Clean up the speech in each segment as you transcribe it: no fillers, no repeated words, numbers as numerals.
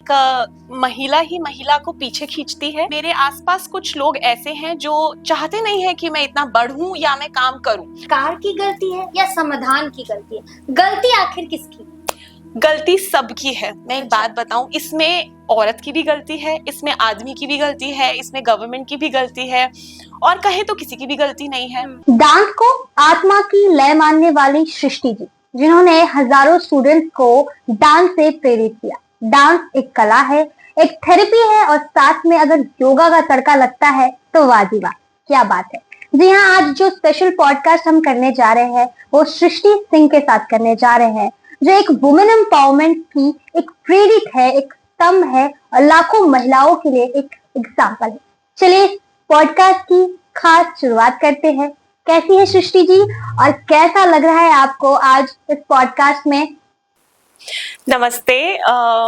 एक महिला ही महिला को पीछे खींचती है। मेरे आसपास कुछ लोग ऐसे हैं जो चाहते नहीं है कि मैं इतना बढ़ूं या मैं काम करूं। कार की गलती है या समाधान की गलती है? गलती आखिर किसकी? गलती सबकी है। मैं एक बात बताऊं, इसमें औरत की भी गलती है, इसमें आदमी की भी गलती है, इसमें गवर्नमेंट की भी गलती है, और कहे तो किसी की भी गलती नहीं है। डांस को आत्मा की लय मानने वाली सृष्टि जी, जिन्होंने हजारों स्टूडेंट्स को डांस से प्रेरित किया। डांस एक कला है, एक थेरेपी है, और साथ में अगर योगा का तड़का लगता है तो वाह जी वाह, क्या बात है। जी हाँ, आज जो स्पेशल पॉडकास्ट हम करने जा रहे हैं वो सृष्टि सिंह के साथ करने जा रहे हैं, जो एक वुमेन एम्पावरमेंट की एक प्रेरित है, एक स्तंभ है, और लाखों महिलाओं के लिए एक एग्जाम्पल है। चलिए पॉडकास्ट की खास शुरुआत करते हैं। कैसी है सृष्टि जी, और कैसा लग रहा है आपको आज इस पॉडकास्ट में? नमस्ते।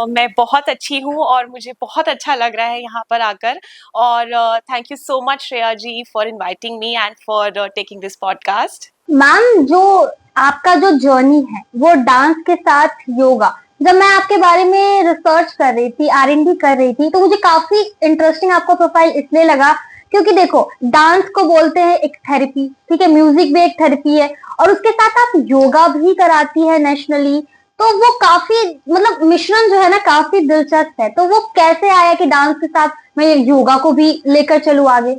मैं बहुत अच्छी हूँ और मुझे बहुत अच्छा लग रहा है यहाँ पर आकर, और thank you so much Shreya ji for inviting me and for taking this podcast. Ma'am, जो आपका जो जर्नी है वो डांस के साथ योगा, जब मैं आपके बारे में रिसर्च कर रही थी, R&D कर रही थी, तो मुझे काफी इंटरेस्टिंग आपका प्रोफाइल इसलिए लगा क्योंकि देखो, डांस को बोलते हैं एक थेरेपी, ठीक है, म्यूजिक भी एक थेरेपी है, और उसके साथ आप योगा भी कराती है नेशनली। तो वो काफी मतलब मिश्रण जो है ना, काफी दिलचस्प है। तो वो कैसे आया कि डांस के साथ मैं योगा को भी लेकर चलूं आगे?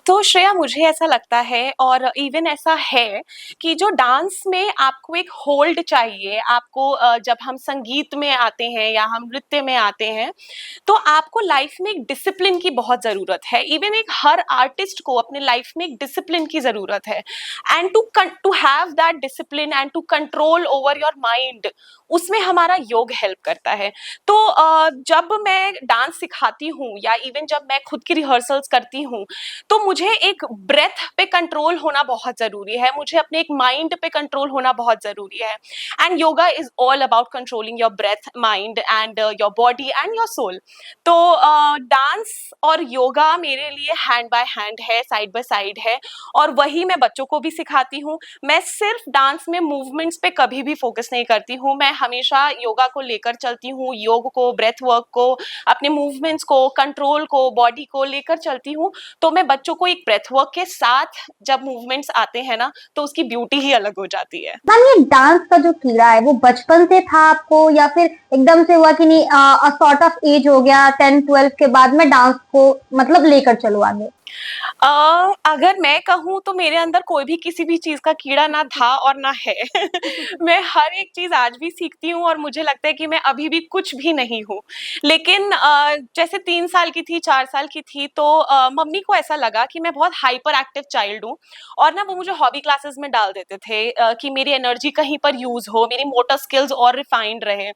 तो श्रेया, मुझे ऐसा लगता है और इवन ऐसा है कि जो डांस में आपको एक होल्ड चाहिए, आपको जब हम संगीत में आते हैं या हम नृत्य में आते हैं, तो आपको लाइफ में एक डिसिप्लिन की बहुत जरूरत है। इवन एक हर आर्टिस्ट को अपने लाइफ में एक डिसिप्लिन की जरूरत है, and to have that discipline and to control over your mind, उसमें हमारा योग हेल्प करता है। तो जब मैं डांस सिखाती हूँ या इवन जब मैं खुद की रिहर्सल्स करती हूँ, तो मुझे एक ब्रेथ पे कंट्रोल होना बहुत जरूरी है, मुझे अपने एक माइंड पे कंट्रोल होना बहुत जरूरी है। And yoga is all about controlling your breath, mind and your body and your soul. तो डांस और योगा मेरे लिए हैंड बाय हैंड है, साइड बाय साइड है, और वही मैं बच्चों को भी सिखाती हूँ। मैं सिर्फ डांस में मूवमेंट्स पे कभी भी फोकस नहीं करती हूँ, मैं हमेशा योगा को लेकर चलती हूँ, योग को, ब्रेथ वर्क को, अपने मूवमेंट्स को, कंट्रोल को, बॉडी को लेकर चलती हूँ। तो मैं बच्चों को एक ब्रेथ वर्क के साथ जब मूवमेंट्स आते हैं ना, तो उसकी ब्यूटी ही अलग हो जाती है। मैम, ये डांस का जो कीड़ा है वो बचपन से था आपको, या फिर एकदम से हुआ कि नहीं, सॉर्ट ऑफ एज हो गया 10-12 के बाद मैं डांस को मतलब लेकर चलूं आगे? अगर मैं कहूँ तो मेरे अंदर कोई भी किसी भी चीज का कीड़ा ना था और ना है। मैं हर एक चीज आज भी सीखती हूँ और मुझे लगता है कि मैं अभी भी कुछ भी नहीं हूँ। लेकिन जैसे 3 साल की थी, 4 साल की थी, तो मम्मी को ऐसा लगा कि मैं बहुत हाइपर एक्टिव चाइल्ड हूँ, और ना वो मुझे हॉबी क्लासेस में डाल देते थे कि मेरी एनर्जी कहीं पर यूज हो, मेरी मोटर स्किल्स और रिफाइंड रहे।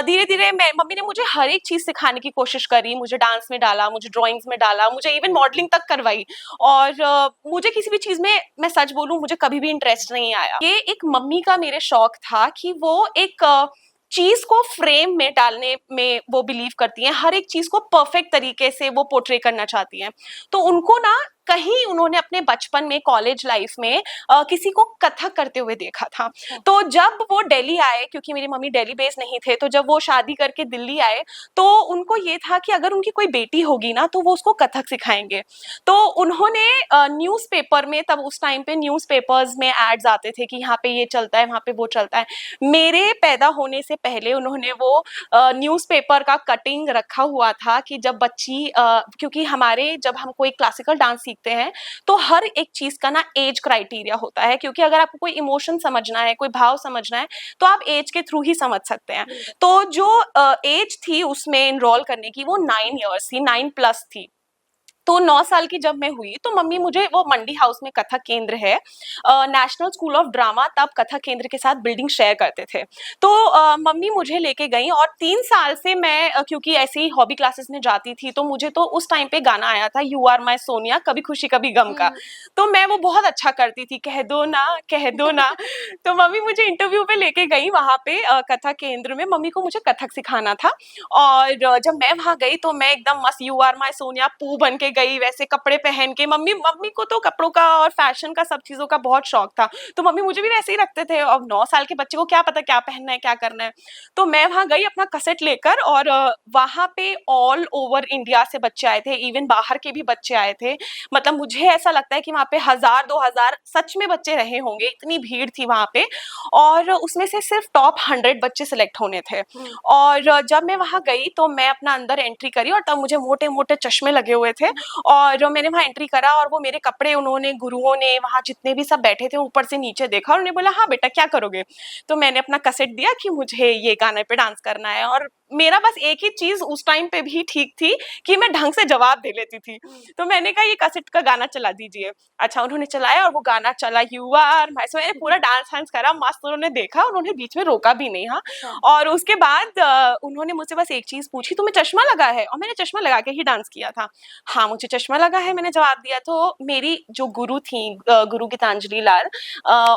धीरे धीरे मम्मी ने मुझे हर एक चीज सिखाने की कोशिश करी, मुझे डांस में डाला, मुझे ड्राइंग्स में डाला, मुझे इवन मॉडलिंग तक करवाई, और मुझे किसी भी चीज में, मैं सच बोलूं, मुझे कभी भी इंटरेस्ट नहीं आया। ये एक मम्मी का मेरे शौक था कि वो एक चीज को फ्रेम में डालने में वो बिलीव करती हैं, हर एक चीज को परफेक्ट तरीके से वो पोर्ट्रे करना चाहती हैं। तो उनको ना कहीं उन्होंने अपने बचपन में, कॉलेज लाइफ में किसी को कथक करते हुए देखा था। तो जब वो दिल्ली आए, क्योंकि मेरी मम्मी दिल्ली बेस्ड नहीं थे, तो जब वो शादी करके दिल्ली आए, तो उनको ये था कि अगर उनकी कोई बेटी होगी ना, तो वो उसको कथक सिखाएंगे। तो उन्होंने न्यूज़पेपर में, तब उस टाइम पे न्यूज़पेपर्स में एड्स आते थे कि यहाँ पे ये चलता है, वहाँ पे वो चलता है। मेरे पैदा होने से पहले उन्होंने वो न्यूज़पेपर का कटिंग रखा हुआ था कि जब बच्ची, क्योंकि हमारे, जब हम कोई क्लासिकल डांस सीखते हैं तो हर एक चीज का ना एज क्राइटेरिया होता है, क्योंकि अगर आपको कोई इमोशन समझना है, कोई भाव समझना है, तो आप एज के थ्रू ही समझ सकते हैं। तो जो एज थी उसमें एनरोल करने की, वो 9 इयर्स थी, 9+ थी। तो 9 साल की जब मैं हुई, तो मम्मी मुझे, वो मंडी हाउस में कथक केंद्र है, नेशनल स्कूल ऑफ ड्रामा, तब कथक केंद्र के साथ बिल्डिंग शेयर करते थे। तो मम्मी मुझे लेके गई, और 3 साल से मैं क्योंकि ऐसे ही हॉबी क्लासेस में जाती थी, तो मुझे तो उस टाइम पे गाना आया था, यू आर माई सोनिया, कभी खुशी कभी गम का। तो मैं वो बहुत अच्छा करती थी, कह दो ना, कह दो ना। तो मम्मी मुझे इंटरव्यू पे लेके गई वहाँ पे कथक केंद्र में। मम्मी को मुझे कथक सिखाना था और जब मैं वहाँ गई तो मैं एकदम मस्त यू आर माय सोनिया पू बन के गई, वैसे कपड़े पहन के। मम्मी मम्मी को तो कपड़ों का और फैशन का सब चीज़ों का बहुत शौक था, तो मम्मी मुझे भी वैसे ही रखते थे। अब 9 साल के बच्चे को क्या पता क्या पहनना है, क्या करना है। तो मैं वहाँ गई अपना कैसेट लेकर और वहाँ पे ऑल ओवर इंडिया से बच्चे आए थे, इवन बाहर के भी बच्चे आए थे। मतलब मुझे ऐसा लगता है कि वहाँ पे 1000-2000 सच में बच्चे रहे होंगे, इतनी भीड़ थी वहाँ पे। और उसमें से सिर्फ टॉप 100 बच्चे सिलेक्ट होने थे। और जब मैं वहाँ गई तो मैं अपना अंदर एंट्री करी और तब मुझे मोटे-मोटे चश्मे लगे हुए थे और मैंने वहाँ एंट्री करा और वो मेरे कपड़े उन्होंने गुरुओं ने वहाँ जितने भी सब बैठे थे ऊपर से नीचे देखा और उन्होंने बोला हाँ बेटा क्या करोगे? तो मैंने अपना कैसेट दिया कि मुझे ये गाने पे डांस करना है और मेरा बस एक ही चीज़ उस टाइम पे भी ठीक थी कि मैं ढंग से जवाब दे लेती थी। तो मैंने कहा ये कैसेट का गाना चला दीजिए। अच्छा उन्होंने चलाया और वो गाना चला यू आर माय सो मैंने पूरा डांस वांस करा मस्त। उन्होंने देखा, उन्होंने बीच में रोका भी नहीं। हाँ, और उसके बाद उन्होंने मुझसे बस एक चीज़ पूछी तुम्हें चश्मा लगा है? और मैंने चश्मा लगा के ही डांस किया था। हाँ, मुझे चश्मा लगा है, मैंने जवाब दिया। तो मेरी जो गुरु थी गुरु गीतांजलि लाल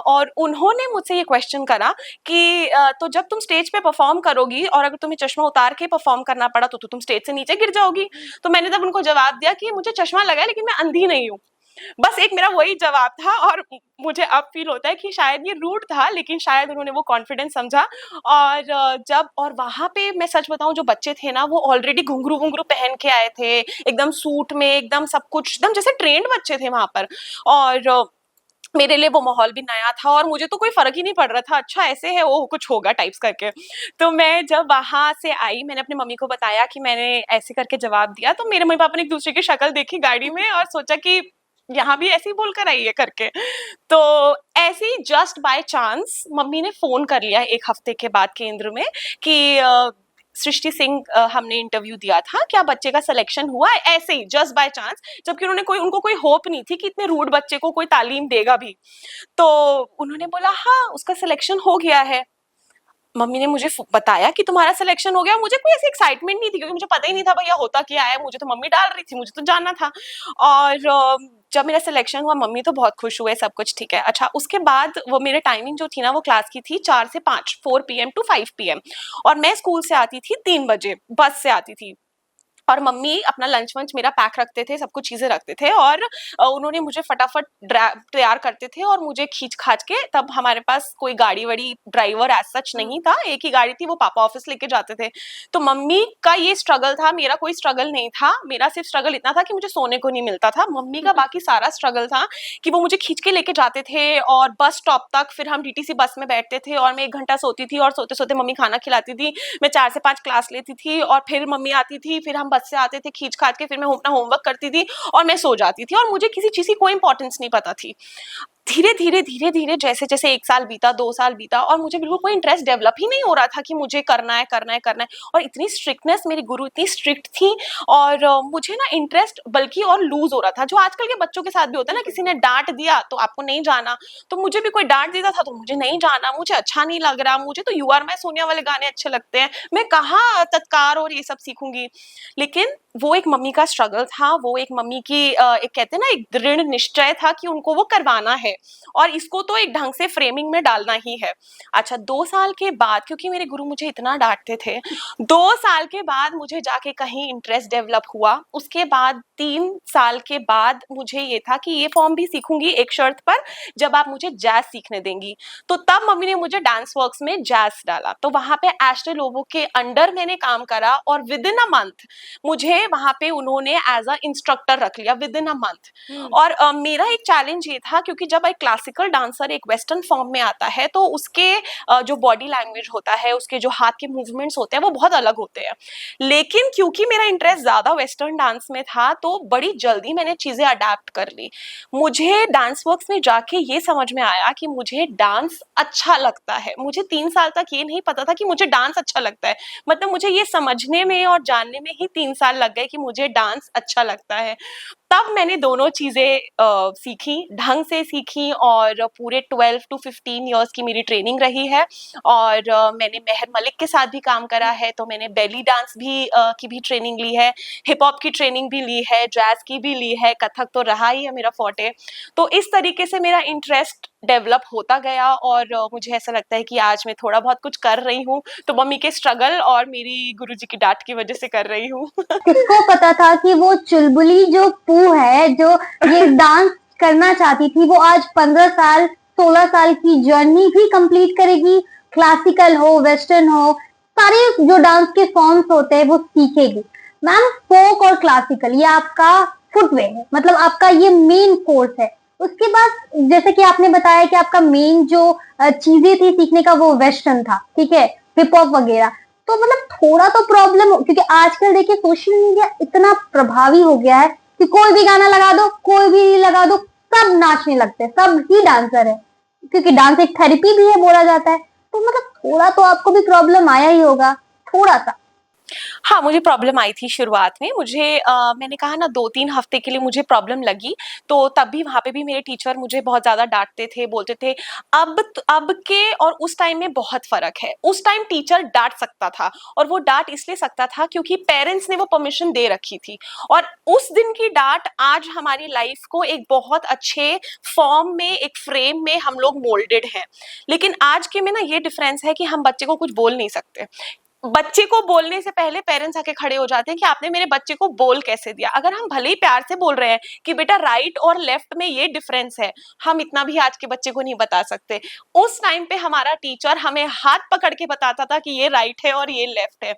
और उन्होंने मुझसे ये क्वेश्चन करा कि तो जब तुम स्टेज पे परफॉर्म करोगी और अगर तुम्हें चश्मा उतार के परफॉर्म करना पड़ा तो तुम स्टेज से नीचे गिर जाओगी। तो मैंने तब उनको जवाब दिया कि मुझे चश्मा लगा है लेकिन मैं अंधी नहीं हूँ। बस एक मेरा वही जवाब था और मुझे अब फील होता है कि शायद ये रूड था लेकिन शायद उन्होंने वो कॉन्फिडेंस समझा। और जब और वहाँ पे मैं सच बताऊँ जो बच्चे थे ना वो ऑलरेडी घुंघरू-वुंघरू पहन के आए थे, एकदम सूट में, एकदम सब कुछ एकदम जैसे ट्रेंड बच्चे थे वहाँ पर। और मेरे लिए वो माहौल भी नया था और मुझे तो कोई फ़र्क ही नहीं पड़ रहा था, अच्छा ऐसे है, ओह! कुछ होगा टाइप्स करके। तो मैं जब वहाँ से आई मैंने अपनी मम्मी को बताया कि मैंने ऐसे करके जवाब दिया, तो मेरे मम्मी-पापा ने एक-दूसरे की शक्ल देखी गाड़ी में और सोचा कि यहाँ भी ऐसे ही बोल कर आई है करके। तो ऐसे ही जस्ट बाय चांस मम्मी ने फ़ोन कर लिया 1 हफ्ते के बाद केंद्र में कि सृष्टि सिंह हमने इंटरव्यू दिया था, क्या बच्चे का सिलेक्शन हुआ है? ऐसे ही जस्ट बाय चांस, जबकि उनको कोई होप नहीं थी कि इतने रूड बच्चे को कोई तालीम देगा भी। तो उन्होंने बोला हाँ, उसका सिलेक्शन हो गया है। मम्मी ने मुझे बताया कि तुम्हारा सिलेक्शन हो गया। मुझे कोई ऐसी एक्साइटमेंट नहीं थी क्योंकि मुझे पता ही नहीं था भैया होता क्या है। मुझे तो मम्मी डाल रही थी, मुझे तो जानना था। और जब मेरा सिलेक्शन हुआ मम्मी तो बहुत खुश हुए, सब कुछ ठीक है। अच्छा उसके बाद वो मेरे टाइमिंग जो थी ना वो क्लास की थी 4 से 5, 4 पीएम टू 5 पीएम और मैं स्कूल से आती थी 3 बजे, बस से आती थी। और मम्मी अपना लंच वंच मेरा पैक रखते थे, सब कुछ चीज़ें रखते थे और उन्होंने मुझे फटाफट तैयार करते थे और मुझे खींच-खाच के तब हमारे पास कोई गाड़ी-वाड़ी ड्राइवर एज़ सच नहीं था, एक ही गाड़ी थी, वो पापा ऑफ़िस लेके जाते थे। तो मम्मी का ये स्ट्रगल था, मेरा कोई स्ट्रगल नहीं था। मेरा सिर्फ़ स्ट्रगल इतना था कि मुझे सोने को नहीं मिलता था। मम्मी का बाकी सारा स्ट्रगल था कि वो मुझे खींच के लेके जाते थे और बस स्टॉप तक, फिर हम डीटीसी बस में बैठते थे और मैं 1 घंटा सोती थी और सोते-सोते मम्मी खाना खिलाती थी। मैं 4 से 5 क्लास लेती थी और फिर मम्मी आती थी, फिर हम बस से आते थे खींच-खाच के, फिर मैं अपना होमवर्क करती थी और मैं सो जाती थी और मुझे किसी चीज़ की कोई इम्पोर्टेंस नहीं पता थी। धीरे-धीरे जैसे-जैसे 1 साल बीता, 2 साल बीता और मुझे बिल्कुल कोई इंटरेस्ट डेवलप ही नहीं हो रहा था कि मुझे करना है। और इतनी स्ट्रिक्टनेस मेरी गुरु इतनी स्ट्रिक्ट थी और मुझे ना इंटरेस्ट बल्कि और लूज़ हो रहा था। जो आजकल के बच्चों के साथ भी होता है ना, किसी ने डाँट दिया तो आपको नहीं जाना, तो मुझे भी कोई डाँट देता था तो मुझे नहीं जाना, मुझे अच्छा नहीं लग रहा, मुझे तो यू आर माय सोनिया वाले गाने अच्छे लगते हैं, मैं कहाँ तत्कार और ये सब सीखूँगी। लेकिन वो एक मम्मी का स्ट्रगल था, वो एक मम्मी की एक कहते हैं ना एक दृढ़ निश्चय था कि उनको वो करवाना है और इसको तो एक ढंग से फ्रेमिंग में डालना ही है। अच्छा 2 साल के बाद क्योंकि मेरे गुरु मुझे इतना डाँटते थे, 2 साल के बाद मुझे जाके कहीं इंटरेस्ट डेवलप हुआ। उसके बाद 3 साल के बाद मुझे ये था कि ये फ़ॉर्म भी सीखूँगी एक शर्त पर, जब आप मुझे जैज़ सीखने देंगी। तो तब मम्मी ने मुझे डांस वर्क्स में जैज़ डाला। तो वहाँ पे एस्ट्रे लोबो के अंडर मैंने काम करा और विदिन अ मंथ मुझे वहाँ पे उन्होंने एज़ अ इंस्ट्रक्टर रख लिया विदिन अ मंथ। और मेरा एक चैलेंज ये था क्योंकि जब एक क्लासिकल डांसर एक वेस्टर्न फॉर्म में आता है तो उसके जो बॉडी लैंग्वेज होता है, उसके जो हाथ के मूवमेंट्स होते हैं वो बहुत अलग होते हैं। लेकिन क्योंकि मेरा इंटरेस्ट ज़्यादा वेस्टर्न डांस में था तो बड़ी जल्दी मैंने चीज़ें अडैप्ट कर ली। मुझे डांस वर्क्स में जाके ये समझ में आया कि मुझे डांस अच्छा लगता है। मुझे 3 साल तक ये नहीं पता था कि मुझे डांस अच्छा लगता है। मतलब मुझे ये समझने में और जानने में ही 3 साल लग गए कि मुझे डांस अच्छा लगता है। तब मैंने दोनों चीज़ें सीखी, ढंग से सीखी और पूरे 12 टू 15 इयर्स की मेरी ट्रेनिंग रही है और मैंने मेहर मलिक के साथ भी काम करा है, तो मैंने बेली डांस भी की भी ट्रेनिंग ली है, हिप हॉप की ट्रेनिंग भी ली है, जैज़ की भी ली है, कथक तो रहा ही है मेरा फॉर्टे। तो इस तरीके से मेरा इंटरेस्ट डेवलप होता गया और मुझे ऐसा लगता है कि आज मैं थोड़ा बहुत कुछ कर रही हूँ, तो मम्मी के स्ट्रगल और मेरी गुरुजी की डाँट की वजह से कर रही हूँ। किसको पता था कि वो चुलबुली जो पू है, जो ये डांस करना चाहती थी, वो आज 15 साल 16 साल की जर्नी भी कंप्लीट करेगी। क्लासिकल हो, वेस्टर्न हो, सारे जो डांस के फॉर्म्स होते हैं वो सीखेगी। मैम, फोक और क्लासिकल ये आपका फुटवेयर है, मतलब आपका ये मेन कोर्स है। उसके बाद जैसे कि आपने बताया कि आपका मेन जो चीजें थी सीखने का वो वेस्टर्न था, ठीक है, हिप हॉप वगैरह। तो मतलब थोड़ा तो प्रॉब्लम, क्योंकि आजकल देखिए सोशल मीडिया इतना प्रभावी हो गया है कि कोई भी गाना लगा दो, कोई भी लगा दो, सब नाचने लगते हैं, सब ही डांसर है, क्योंकि डांस एक थेरेपी भी है बोला जाता है। तो मतलब थोड़ा तो आपको भी प्रॉब्लम आया ही होगा, थोड़ा सा। हाँ, मुझे प्रॉब्लम आई थी शुरुआत में। मुझे मैंने कहा ना 2-3 हफ्ते के लिए मुझे प्रॉब्लम लगी, तो तब भी वहाँ पे भी मेरे टीचर मुझे बहुत ज़्यादा डाँटते थे, बोलते थे अब के और उस टाइम में बहुत फ़र्क है। उस टाइम टीचर डाँट सकता था और वो डाँट इसलिए सकता था क्योंकि पेरेंट्स ने वो परमिशन दे रखी थी और उस दिन की डाँट आज हमारी लाइफ़ को एक बहुत अच्छे फ़ॉर्म में, एक फ्रेम में हम लोग मोल्डेड हैं। लेकिन आज के में ना ये डिफ़रेंस है कि हम बच्चे को कुछ बोल नहीं सकते। बच्चे को बोलने से पहले पेरेंट्स आके खड़े हो जाते हैं कि आपने मेरे बच्चे को बोल कैसे दिया। अगर हम भले ही प्यार से बोल रहे हैं कि बेटा राइट और लेफ्ट में ये डिफरेंस है, हम इतना भी आज के बच्चे को नहीं बता सकते। उस टाइम पे हमारा टीचर हमें हाथ पकड़ के बताता था कि ये राइट है और ये लेफ्ट है।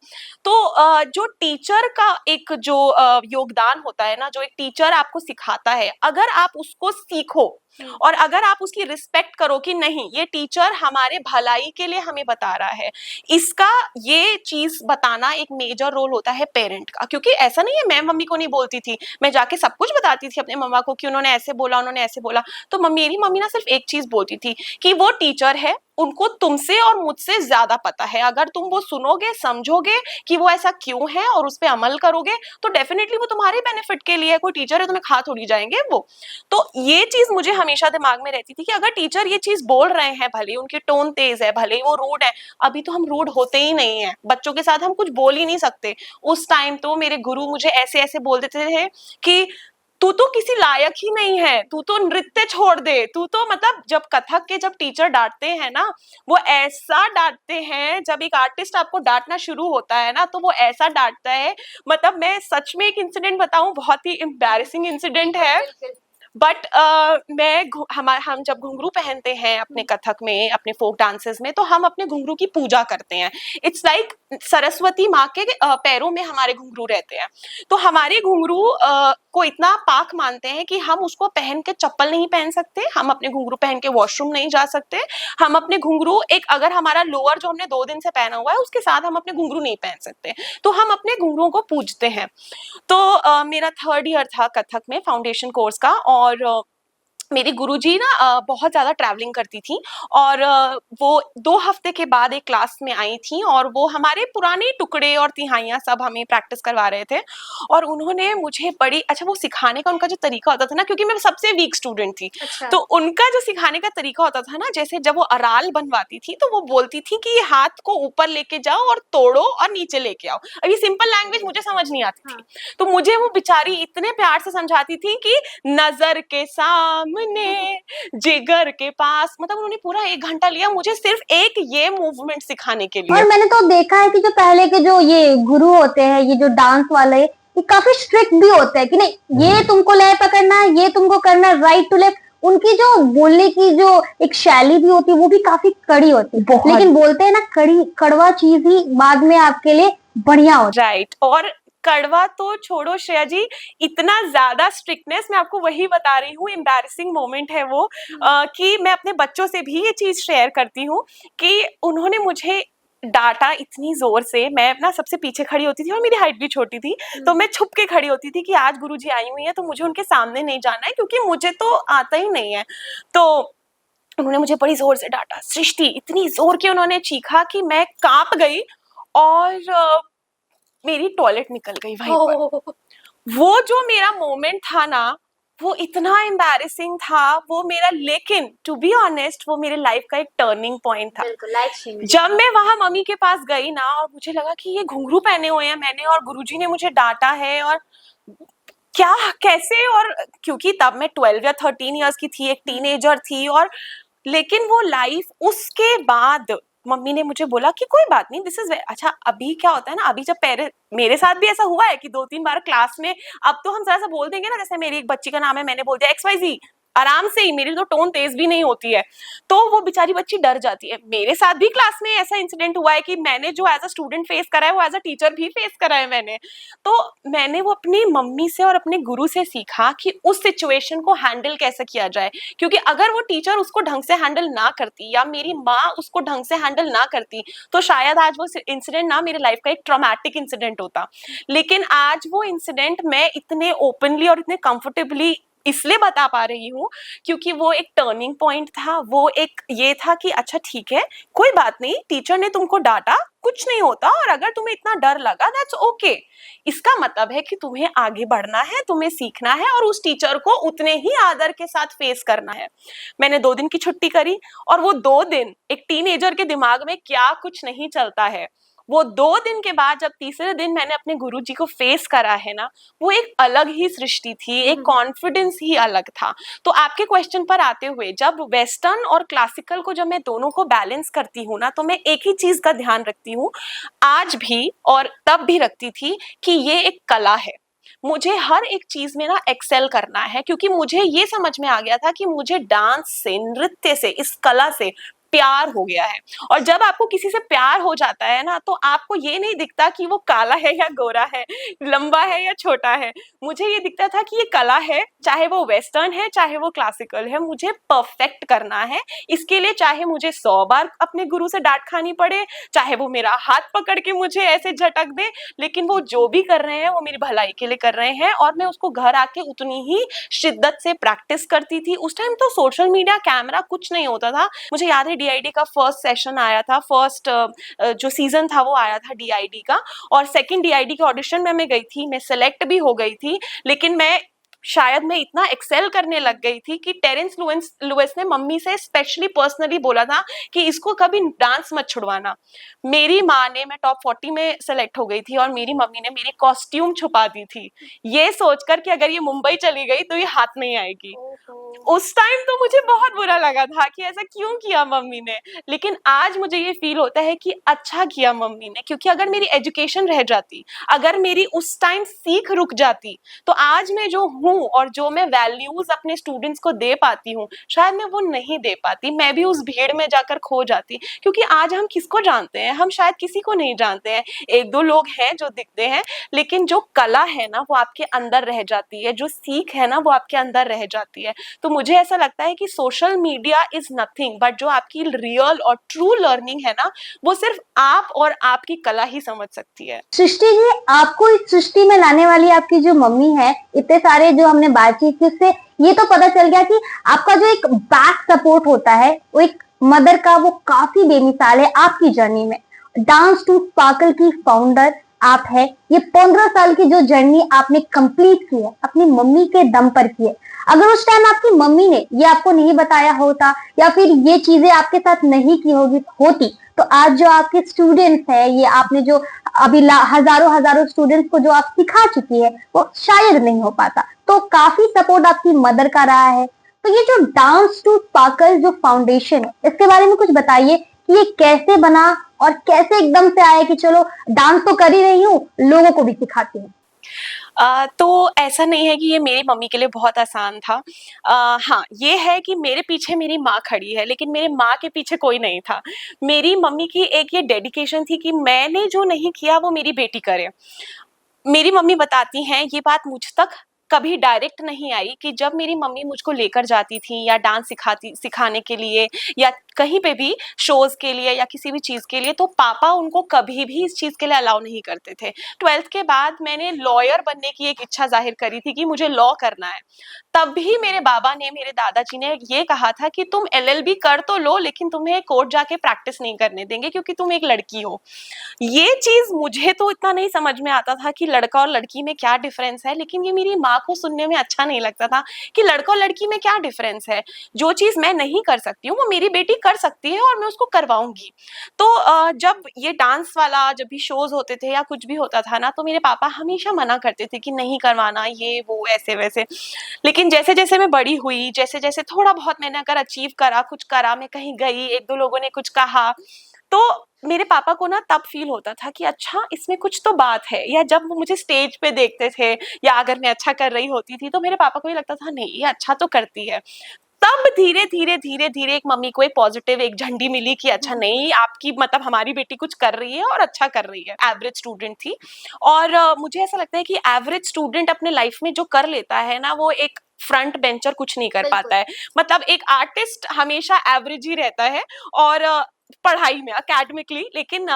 तो जो टीचर का एक जो योगदान होता है ना, जो एक टीचर आपको सिखाता है, अगर आप उसको सीखो और अगर आप उसकी रिस्पेक्ट करो कि नहीं, ये टीचर हमारे भलाई के लिए हमें बता रहा है, इसका ये चीज बताना एक मेजर रोल होता है पेरेंट का। क्योंकि ऐसा नहीं है मैं मम्मी को नहीं बोलती थी, मैं जाके सब कुछ बताती थी अपने मम्मा को कि उन्होंने ऐसे बोला, उन्होंने ऐसे बोला। तो मेरी मम्मी ना सिर्फ एक चीज बोलती थी कि वो टीचर है, उनको तुमसे और मुझसे ज्यादा पता है। अगर तुम वो सुनोगे, समझोगे कि वो ऐसा क्यों है और उस पर अमल करोगे, तो डेफिनेटली वो तुम्हारे बेनिफिट के लिए है। कोई टीचर है, तुम्हें खा थोड़ी जाएंगे वो। तो ये चीज मुझे हमेशा दिमाग में रहती थी कि अगर टीचर ये चीज बोल रहे हैं, भले ही उनकी टोन तेज है, भले ही वो रूड है, अभी तो हम रूड होते ही नहीं है, बच्चों के साथ हम कुछ बोल ही नहीं सकते। उस टाइम तो मेरे गुरु मुझे ऐसे ऐसे बोल देते थे कि तू तो किसी लायक ही नहीं है, तू तो नृत्य छोड़ दे, तू तो मतलब जब कथक के जब टीचर डांटते हैं ना, वो ऐसा डांटते हैं, जब एक आर्टिस्ट आपको डांटना शुरू होता है ना, तो वो ऐसा डांटता है। मतलब मैं सच में एक इंसिडेंट बताऊं, बहुत ही एम्बैरेसिंग इंसिडेंट है। बट हम जब घुंघरू पहनते हैं अपने कथक में, अपने फोक डांसेस में, तो हम अपने घुंघरू की पूजा करते हैं। इट्स लाइक सरस्वती माँ के पैरों में हमारे घुंघरू रहते हैं। तो हमारे घुंघरू को इतना पाक मानते हैं कि हम उसको पहन के चप्पल नहीं पहन सकते, हम अपने घुंघरू पहन के वॉशरूम नहीं जा सकते, हम अपने घुंघरू अगर हमारा लोअर जो हमने 2 दिन से पहना हुआ है उसके साथ हम अपने घुंघरू नहीं पहन सकते। तो हम अपने घुंघरुओं को पूजते हैं। तो मेरा 3rd ईयर था कथक में फाउंडेशन कोर्स का और मेरी गुरुजी ना बहुत ज़्यादा ट्रैवलिंग करती थी और वो 2 हफ्ते के बाद एक क्लास में आई थी और वो हमारे पुराने टुकड़े और तिहाइयाँ सब हमें प्रैक्टिस करवा रहे थे और उन्होंने मुझे बड़ी अच्छा वो सिखाने का उनका जो तरीका होता था ना, क्योंकि मैं सबसे वीक स्टूडेंट थी। अच्छा। तो उनका जो सिखाने का तरीका होता था ना, जैसे जब वो अराल बनवाती थी तो वो बोलती थी कि ये हाथ को ऊपर लेके जाओ और तोड़ो और नीचे लेके आओ। अब ये सिंपल लैंग्वेज मुझे समझ नहीं आती थी, तो मुझे वो बेचारी इतने प्यार से समझाती थी कि नजर के सामने जिगर के पास, मतलब उन्होंने पूरा 1 घंटा लिया मुझे सिर्फ एक ये मूवमेंट सिखाने के लिए। और मैंने तो देखा है कि जो पहले के जो ये गुरु होते हैं, ये जो डांस वाले, ये काफी स्ट्रिक्ट भी होते हैं कि नहीं ये तुमको लय पकड़ना है, ये तुमको करना है, राइट टू लेफ्ट। उनकी जो बोलने की जो एक शैली भी होती है वो भी काफी कड़ी होती है, लेकिन बोलते हैं ना कड़ी कड़वा चीज ही बाद में आपके लिए बढ़िया होता है। राइट। और कड़वा तो छोड़ो श्रेया जी, इतना ज्यादा स्ट्रिक्टनेस, मैं आपको वही बता रही हूँ, एम्बैरेसिंग मोमेंट है वो कि मैं अपने बच्चों से भी ये चीज शेयर करती हूँ कि उन्होंने मुझे डांटा इतनी जोर से। मैं ना सबसे पीछे खड़ी होती थी और मेरी हाइट भी छोटी थी, तो मैं छुप के खड़ी होती थी कि आज गुरुजी आई हुई है तो मुझे उनके सामने नहीं जाना है क्योंकि मुझे तो आता ही नहीं है। तो उन्होंने मुझे बड़ी जोर से डांटा, सृष्टि, इतनी जोर की उन्होंने चीखा कि मैं कांप गई और मेरी टॉयलेट निकल गई वहीं पर। वो जो मेरा मोमेंट था ना, वो इतना एम्बैरेसिंग था वो मेरा, लेकिन टू बी ऑनेस्ट वो मेरे लाइफ का एक टर्निंग पॉइंट था। बिल्कुल लाइफ चेंजिंग। जब मैं वहां मम्मी के पास गई ना और मुझे लगा कि ये घुंघरू पहने हुए हैं मैंने और गुरुजी ने मुझे डांटा है और क्या कैसे, और क्योंकि तब मैं 12 या 13 इयर्स की थी, एक टीनेजर थी, और लेकिन वो लाइफ उसके बाद मम्मी ने मुझे बोला कि कोई बात नहीं, दिस इज अच्छा। अभी क्या होता है ना, अभी जब पेरेंट, मेरे साथ भी ऐसा हुआ है कि 2-3 बार क्लास में, अब तो हम जरा सा बोल देंगे ना, जैसे मेरी एक बच्ची का नाम है, मैंने बोल दिया XYZ, आराम से ही, मेरी तो टोन तेज भी नहीं होती है, तो वो बेचारी बच्ची डर जाती है। मेरे साथ भी क्लास में ऐसा इंसिडेंट हुआ है कि मैंने जो एज अ स्टूडेंट फेस करा है वो एज अ टीचर भी फेस करा है मैंने। तो मैंने वो अपनी मम्मी से और अपने गुरु से सीखा कि उस सिचुएशन को हैंडल कैसे किया जाए, क्योंकि अगर वो टीचर उसको ढंग से हैंडल ना करती या मेरी माँ उसको ढंग से हैंडल ना करती तो शायद आज वो इंसिडेंट ना मेरे लाइफ का एक ट्रॉमेटिक इंसिडेंट होता। लेकिन आज वो इंसिडेंट मैं इतने ओपनली और इतने कंफर्टेबली इसलिए बता पा रही हूँ क्योंकि वो एक टर्निंग पॉइंट था, वो एक ये था कि अच्छा ठीक है, कोई बात नहीं, टीचर ने तुमको डांटा, कुछ नहीं होता, और अगर तुम्हें इतना डर लगा दैट्स ओके। इसका मतलब है कि तुम्हें आगे बढ़ना है, तुम्हें सीखना है और उस टीचर को उतने ही आदर के साथ फेस करना है। मैंने 2 दिन की छुट्टी करी और वो 2 दिन एक टीनेजर के दिमाग में क्या कुछ नहीं चलता है, वो 2 दिन के बाद जब तीसरे दिन मैंने अपने गुरुजी को फेस करा है ना, वो एक अलग ही सृष्टि थी, एक कॉन्फिडेंस ही अलग था। तो आपके क्वेश्चन पर आते हुए, जब वेस्टर्न और क्लासिकल को जब मैं दोनों को बैलेंस करती हूँ ना, तो मैं एक ही चीज का ध्यान रखती हूँ, आज भी और तब भी रखती थी, कि ये एक कला है। मुझे हर एक चीज में ना एक्सेल करना है, क्योंकि मुझे ये समझ में आ गया था कि मुझे डांस से, नृत्य से, इस कला से प्यार हो गया है। और जब आपको किसी से प्यार हो जाता है ना, तो आपको ये नहीं दिखता कि वो काला है या गोरा है, लंबा है या छोटा है। मुझे ये दिखता था कि ये कला है, चाहे वो वेस्टर्न है चाहे वो क्लासिकल है, मुझे परफेक्ट करना है। इसके लिए चाहे मुझे 100 बार अपने गुरु से डांट खानी पड़े, चाहे वो मेरा हाथ पकड़ के मुझे ऐसे झटक दे, लेकिन वो जो भी कर रहे हैं वो मेरी भलाई के लिए कर रहे हैं। और मैं उसको घर आके उतनी ही शिद्दत से प्रैक्टिस करती थी। उस टाइम तो सोशल मीडिया, कैमरा कुछ नहीं होता था। मुझे याद है DID का फर्स्ट सेशन आया था, फर्स्ट जो सीजन था वो आया था DID का, और सेकंड DID के ऑडिशन में मैं गई थी, मैं सेलेक्ट भी हो गई थी। लेकिन शायद मैं इतना एक्सेल करने लग गई थी कि टेरेंस लुइस ने मम्मी से स्पेशली पर्सनली बोला था कि इसको कभी डांस मत छुड़वाना। मेरी माँ ने, मैं टॉप 40 में सेलेक्ट हो गई थी और मेरी मम्मी ने मेरी कॉस्ट्यूम छुपा दी थी, ये सोचकर कि अगर ये मुंबई चली गई तो ये हाथ नहीं आएगी। उस टाइम तो मुझे बहुत बुरा लगा था कि ऐसा क्यों किया मम्मी ने, लेकिन आज मुझे ये फील होता है कि अच्छा किया मम्मी ने, क्योंकि अगर मेरी एजुकेशन रह जाती, अगर मेरी उस टाइम सीख रुक जाती, तो आज मैं जो हूँ और जो मैं वैल्यूज अपने स्टूडेंट्स को दे पाती हूँ, शायद मैं वो नहीं दे पाती, मैं भी उस भीड़ में जाकर खो जाती। क्योंकि आज हम किसको जानते हैं? हम शायद किसी को नहीं जानते हैं, 1-2 लोग हैं जो दिखते हैं, लेकिन जो कला है ना वो आपके अंदर रह जाती है, जो सीख है ना वो आपके अंदर रह जाती है। तो मुझे ऐसा लगता है कि social media is nothing but जो आपकी रियल और ट्रू लर्निंग है ना, वो सिर्फ आप और आपकी कला ही समझ सकती है। सृष्टि जी, आपको इस सृष्टि में लाने वाली आपकी जो मम्मी है, इतने सारे जो हमने बातचीत की उससे ये तो पता चल गया कि आपका जो एक बैक सपोर्ट होता है वो एक मदर का, वो काफी बेमिसाल है आपकी जर्नी में। डांस टू स्पार्कल की फाउंडर आप है। ये 15 साल की जो जर्नी आपने कंप्लीट की है अपनी मम्मी के दम पर की है। अगर उस टाइम आपकी मम्मी ने ये आपको नहीं बताया होता या फिर ये चीजें आपके साथ नहीं की होती तो आज जो आपके स्टूडेंट्स हैं, ये आपने जो अभी हजारों हजारों स्टूडेंट्स को जो आप सिखा चुकी है वो शायद नहीं हो पाता। तो काफी सपोर्ट आपकी मदर का रहा है। तो ये जो डांस टू स्पार्कल जो फाउंडेशन है, इसके बारे में कुछ बताइए कि ये कैसे बना और कैसे एकदम से आया कि चलो डांस तो कर ही रही हूँ, लोगों को भी सिखाती हूँ। तो ऐसा नहीं है कि ये मेरी मम्मी के लिए बहुत आसान था। हाँ, ये है कि मेरे पीछे मेरी माँ खड़ी है, लेकिन मेरे माँ के पीछे कोई नहीं था। मेरी मम्मी की एक ये डेडिकेशन थी कि मैंने जो नहीं किया वो मेरी बेटी करे। मेरी मम्मी बताती हैं, ये बात मुझ तक कभी डायरेक्ट नहीं आई कि जब मेरी मम्मी मुझको लेकर जाती थी या डांस सिखाने के लिए या कहीं पे भी शोज के लिए या किसी भी चीज के लिए, तो पापा उनको कभी भी इस चीज के लिए अलाउ नहीं करते थे। 12th के बाद मैंने लॉयर बनने की एक इच्छा जाहिर करी थी कि मुझे लॉ करना है। तब भी मेरे बाबा ने, मेरे दादाजी ने ये कहा था कि तुम LLB कर तो लो, लेकिन तुम्हें कोर्ट जाके प्रैक्टिस नहीं करने देंगे क्योंकि तुम एक लड़की हो। ये चीज मुझे तो इतना नहीं समझ में आता था कि लड़का और लड़की में क्या डिफरेंस है, लेकिन ये मेरी माँ को सुनने में अच्छा नहीं लगता था कि लड़का और लड़की में क्या डिफरेंस है। जो चीज मैं नहीं कर सकती हूँ वो मेरी बेटी कर सकती है और मैं उसको करवाऊंगी। तो जब ये डांस वाला जब भी शोज होते थे या कुछ भी होता था ना, तो मेरे पापा हमेशा मना करते थे कि नहीं करवाना, ये वो ऐसे वैसे। लेकिन जैसे जैसे मैं बड़ी हुई, जैसे जैसे थोड़ा बहुत मैंने अगर अचीव करा, कुछ करा, मैं कहीं गई, एक दो लोगों ने कुछ कहा, तो मेरे पापा को ना तब फील होता था कि अच्छा इसमें कुछ तो बात है। या जब वो मुझे स्टेज पे देखते थे या अगर मैं अच्छा कर रही होती थी, तो मेरे पापा को ये लगता था नहीं ये अच्छा तो करती है। तब धीरे धीरे धीरे धीरे एक मम्मी को एक पॉजिटिव एक झंडी मिली कि अच्छा नहीं, आपकी मतलब हमारी बेटी कुछ कर रही है और अच्छा कर रही है। एवरेज स्टूडेंट थी और मुझे ऐसा लगता है कि एवरेज स्टूडेंट अपने लाइफ में जो कर लेता है ना, वो एक फ्रंट बेंचर कुछ नहीं कर बिल्कुल। पाता है। मतलब एक आर्टिस्ट हमेशा एवरेज ही रहता है और पढ़ाई में एकेडमिकली, लेकिन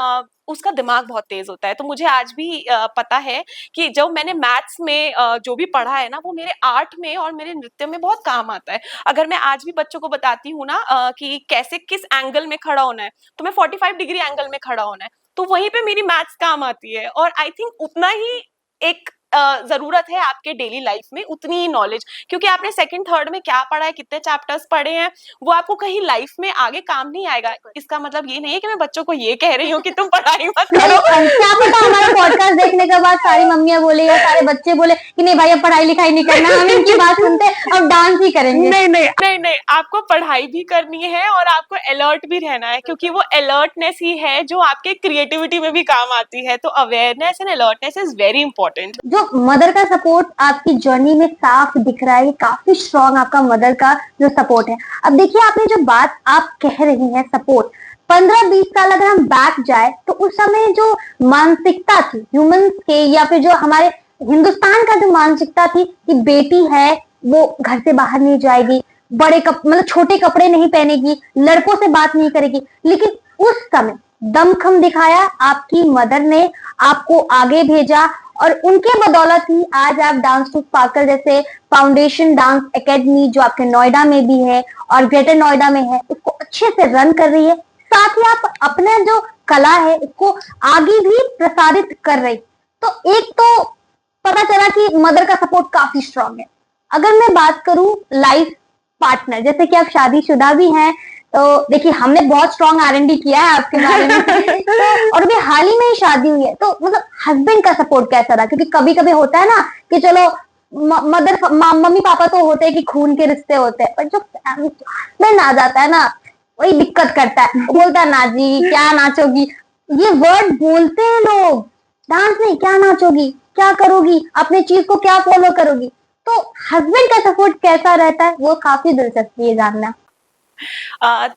उसका दिमाग बहुत तेज होता है। तो मुझे आज भी पता है कि जो मैंने मैथ्स में जो भी पढ़ा है ना, वो मेरे आर्ट में और मेरे नृत्य में बहुत काम आता है। अगर मैं आज भी बच्चों को बताती हूँ ना कि कैसे किस एंगल में खड़ा होना है, तो मैं 45 डिग्री एंगल में खड़ा होना है, तो वहीं पे मेरी मैथ्स काम आती है। और आई थिंक उतना ही एक जरूरत है आपके डेली लाइफ में, उतनी ही नॉलेज, क्योंकि आपने सेकंड थर्ड में क्या पढ़ा है, कितने चैप्टर्स पढ़े हैं, वो आपको कहीं लाइफ में आगे काम नहीं आएगा। इसका मतलब ये नहीं है कि मैं बच्चों को ये कह रही हूँ कि तुम पढ़ाई मत करो। क्या पता हमारा पॉडकास्ट देखने के बाद सारी मम्मियां बोले या सारे बच्चे बोले कि नहीं भाई अब पढ़ाई लिखाई नहीं करना, हम इनकी बात सुनते अब डांस ही करेंगे। नहीं नहीं नहीं नहीं, आपको पढ़ाई भी करनी है और आपको अलर्ट भी रहना है, क्योंकि वो अलर्टनेस ही है जो आपके क्रिएटिविटी में भी काम आती है। तो awareness and alertness is very important. जो मदर का सपोर्ट आपकी जर्नी में साफ दिख रहा है, ये काफी स्ट्रॉन्ग आपका मदर का जो सपोर्ट है। अब देखिए आपने जो बात आप कह रही हैं सपोर्ट, 15-20 साल अगर हम बैक जाए तो उस समय जो मानसिकता थी ह्यूमंस के या फिर जो हमारे हिंदुस्तान का जो मानसिकता थी कि बेटी है वो घर से बाहर नहीं जाएगी, मतलब छोटे कपड़े नहीं पहनेगी, लड़कों से बात नहीं करेगी। लेकिन उस समय दमखम दिखाया आपकी मदर ने, आपको आगे भेजा और उनके बदौलत ही आज आप डांस टू स्पार्कल जैसे फाउंडेशन डांस एकेडमी जो आपके नोएडा में भी है और ग्रेटर नोएडा में है, उसको अच्छे से रन कर रही है। साथ ही आप अपना जो कला है उसको आगे भी प्रसारित कर रही। तो एक तो पता चला कि मदर का सपोर्ट काफी स्ट्रांग है। अगर मैं बात करूं लाइफ पार्टनर, जैसे कि आप शादीशुदा भी हैं, तो देखिए हमने बहुत स्ट्रॉन्ग R&D किया है आपके बारे में तो और अभी हाल ही में ही शादी हुई है, तो मतलब हस्बैंड का सपोर्ट कैसा रहा? क्योंकि कभी कभी होता है ना कि चलो मम्मी पापा तो होते हैं कि खून के रिश्ते होते हैं, पर जो हस्बैंड आ जाता है ना वही दिक्कत करता है। वो बोलता है ना जी क्या नाचोगी, ये वर्ड बोलते हैं लोग, डांस नहीं क्या नाचोगी, क्या करोगी, अपने चीज को क्या फॉलो करोगी। तो हस्बैंड का सपोर्ट कैसा रहता है वो काफी दिलचस्पी है जानना।